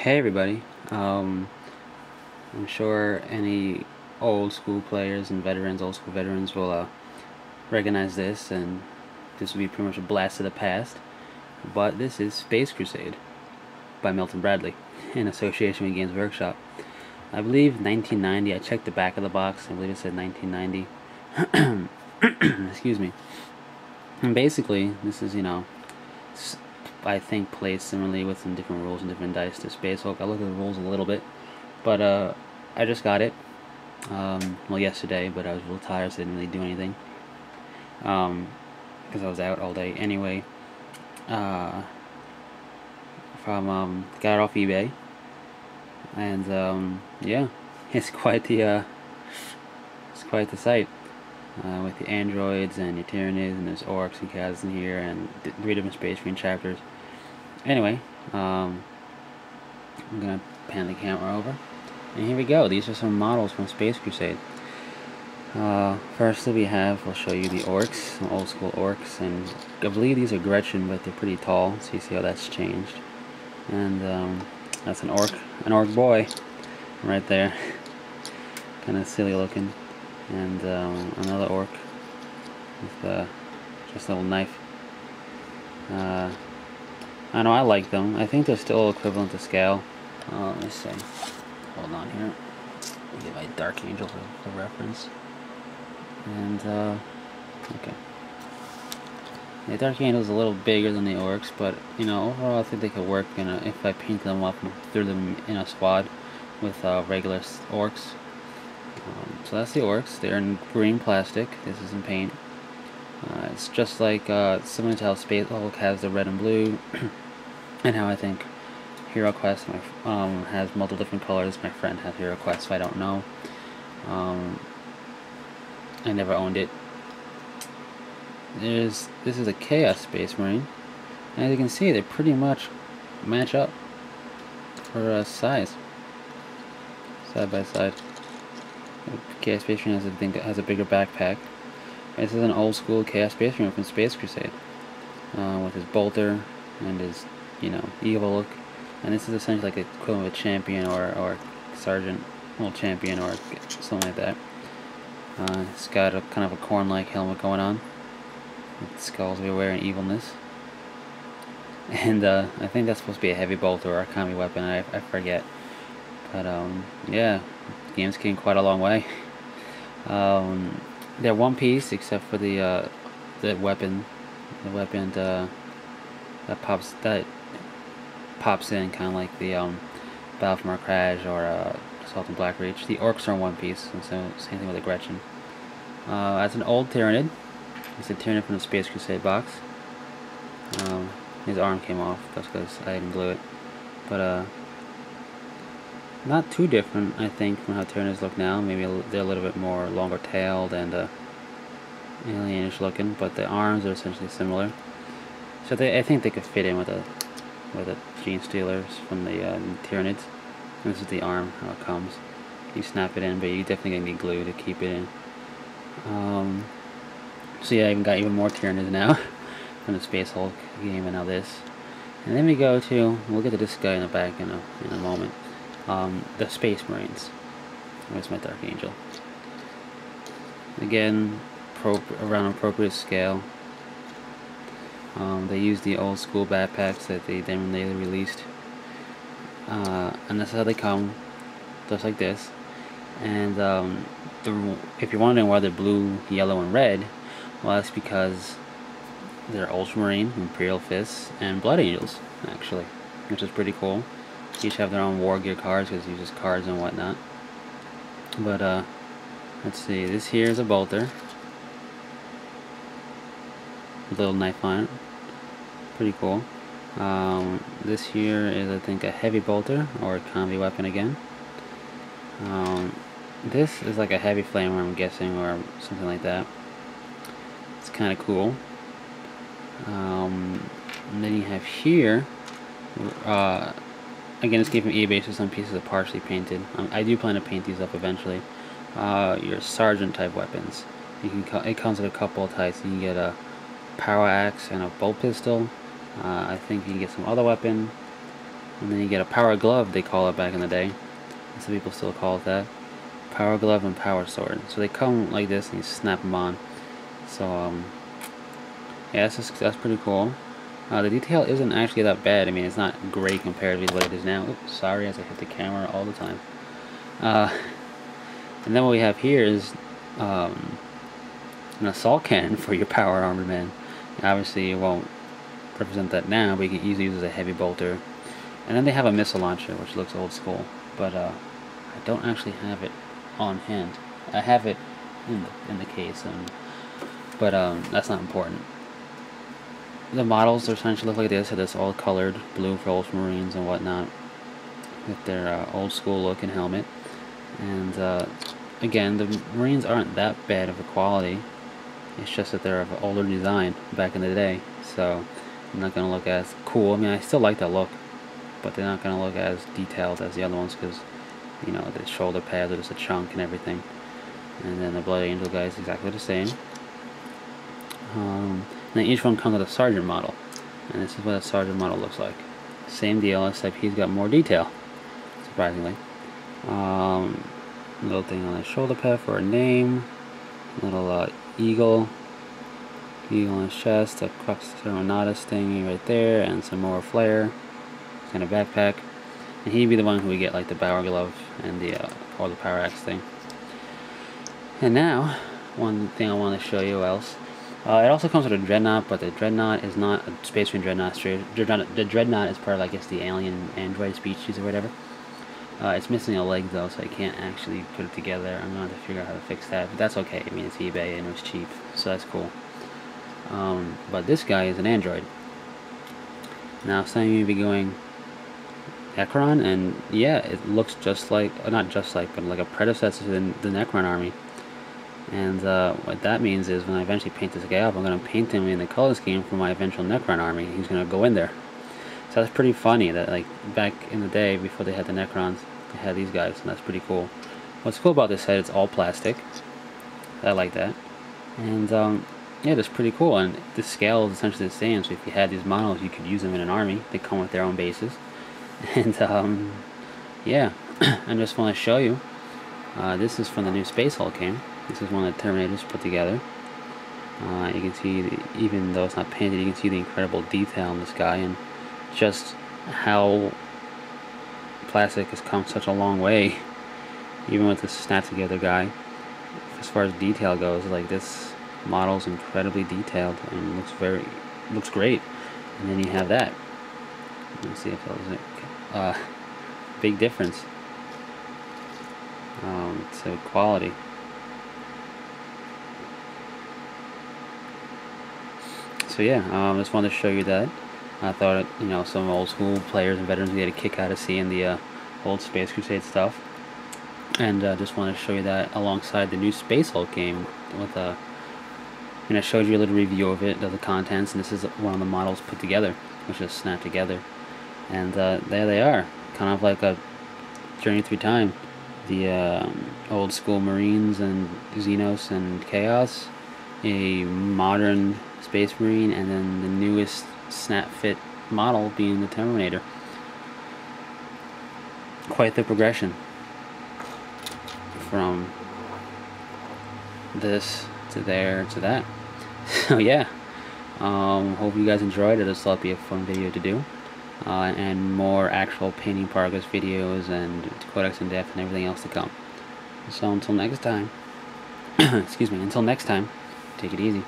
Hey everybody. I'm sure any old school players and veterans, old school veterans will recognize this, and this will be pretty much a blast of the past. But this is Space Crusade by Milton Bradley in association with Games Workshop. I believe 1990. I checked the back of the box. I believe it said 1990. Excuse me. And basically, this is, I think plays similarly with some different rules and different dice to Space Hulk. I looked at the rules a little bit, but I just got it. Well, yesterday, but I was a little tired, so I didn't really do anything. Because I was out all day anyway. Got it off eBay, and yeah, it's quite the sight. With the androids and your Tyranids, and there's orcs and cats in here, and 3 different Space Marine chapters. Anyway, I'm gonna pan the camera over, and here we go. These are some models from Space Crusade. Firstly, we'll show you the orcs, some old school orcs, and I believe these are Gretchen, but they're pretty tall, so you see how that's changed. And that's an orc boy, right there, kind of silly looking. And another orc with just a little knife. I know I like them. I think they're still equivalent to scale. Let me see. Hold on here. Let me get my Dark Angel for reference. And okay. The Dark Angel is a little bigger than the orcs, but overall I think they could work if I paint them up and threw them in a squad with regular orcs. So that's the orcs. They're in green plastic. This is in paint. It's just like similar to how Space Hulk has the red and blue, and how I think Hero Quest has multiple different colors. My friend has Hero Quest, so I don't know. I never owned it. This is a Chaos Space Marine, and as you can see, they pretty much match up for size, side by side. Chaos Space Marine has a bigger backpack. This is an old school Chaos Space Marine from Space Crusade, with his bolter and his evil look. And this is essentially like a equivalent of a champion or sergeant, well, champion or something like that. It's got a kind of a corn-like helmet going on, with skulls everywhere and evilness. And I think that's supposed to be a heavy bolter or a combi weapon. I forget. But yeah. The game's came quite a long way. They're one piece except for the weapon. The weapon that pops in, kind of like the Battle from our Crash or Assault on Blackreach. The orcs are in one piece, and so same thing with the Gretchen. That's an old Tyranid. It's a Tyranid from the Space Crusade box. His arm came off. That's because I didn't glue it. But not too different, I think, from how Tyranids look now. Maybe they're a little bit more longer-tailed and alienish looking, but the arms are essentially similar. So I think they could fit in with the Gene Stealers from the Tyranids. And this is the arm, how it comes. You snap it in, but you definitely gonna need glue to keep it in. So yeah, I even got even more Tyranids now from the Space Hulk game, and now this. And then we'll get to this guy in the back in a moment. The Space Marines. Where's my Dark Angel? Again, around appropriate scale. They use the old school backpacks that they then released. And that's how they come, just like this. And if you're wondering why they're blue, yellow, and red, well, that's because they're Ultramarine, Imperial Fists, and Blood Angels, actually, which is pretty cool. Each have their own War Gear cards, because it uses cards and whatnot. But let's see, this here is a bolter. A little knife on it. Pretty cool. This here is, I think, a heavy bolter, or a combi weapon again. This is like a heavy flamer, I'm guessing, or something like that. It's kind of cool. And then you have here, again, it's came from eBay, so some pieces are partially painted. I do plan to paint these up eventually. Your sergeant type weapons. It comes with a couple of types. You can get a power axe and a bolt pistol. I think you can get some other weapon. And then you get a power glove, they call it back in the day. Some people still call it that. Power glove and power sword. So they come like this and you snap them on. So yeah, that's pretty cool. The detail isn't actually that bad. I mean, it's not great compared with what it is now. Oops, sorry, as I hit the camera all the time. And then what we have here is an assault cannon for your power armored man. Obviously, it won't represent that now, but you can easily use it as a heavy bolter. And then they have a missile launcher, which looks old school, but I don't actually have it on hand. I have it in the case, but that's not important. The models essentially look like this. So it's all colored blue for Ultramarines and whatnot, with their old school look and helmet. And again, the Marines aren't that bad of a quality. It's just that they're of an older design back in the day, so they're not going to look as cool. I mean, I still like that look, but they're not going to look as detailed as the other ones because, you know, the shoulder pads are just a chunk and everything. And then the Blood Angel guy is exactly the same. And then each one comes with a Sergeant model, and this is what a Sergeant model looks like. Same deal, except he's got more detail, surprisingly. Little thing on the shoulder pad for a name, little eagle on his chest, a Crux Terminatus thingy right there, and some more flare, kind of backpack. And he'd be the one who would get like the power glove and or the power axe thing. And now, one thing I want to show you else. It also comes with a Dreadnought, but the Dreadnought is not a Space Marine Dreadnought. The Dreadnought is part of, I guess, the alien android species or whatever. It's missing a leg though, so I can't actually put it together. I'm going to have to figure out how to fix that, but that's okay. I mean, it's eBay and it was cheap, so that's cool. But this guy is an android. Now, some of you may be going, Necron, and yeah, it looks just like, not just like, but like a predecessor to the Necron army. And what that means is when I eventually paint this guy up, I'm going to paint him in the color scheme for my eventual Necron army. He's going to go in there. So that's pretty funny that, like, back in the day before they had the Necrons, they had these guys, and that's pretty cool. What's cool about this set, it's all plastic. I like that. And yeah, that's pretty cool. And the scale is essentially the same, so if you had these models, you could use them in an army. They come with their own bases. And yeah, I just want to show you. This is from the new Space Hulk game. This is one that Terminators put together. You can see, even though it's not painted, you can see the incredible detail in this guy and just how plastic has come such a long way, even with this snap together guy. As far as detail goes, like, this model is incredibly detailed and looks great. And then you have that. Let's see if that was it. Big difference. So quality. So yeah, just wanted to show you that. I thought, you know, some old school players and veterans get a kick out of seeing the old Space Crusade stuff, and just wanted to show you that alongside the new Space Hulk game. With and I showed you a little review of it, of the contents, and this is one of the models put together, which is snapped together. And there they are, kind of like a journey through time. The old school Marines and Xenos and Chaos, a modern Space Marine, and then the newest snap fit model being the Terminator. Quite the progression from this to there to that. So yeah, hope you guys enjoyed it. This will be a fun video to do, and more actual painting progress videos and codex in depth and everything else to come. So until next time, excuse me, until next time, take it easy.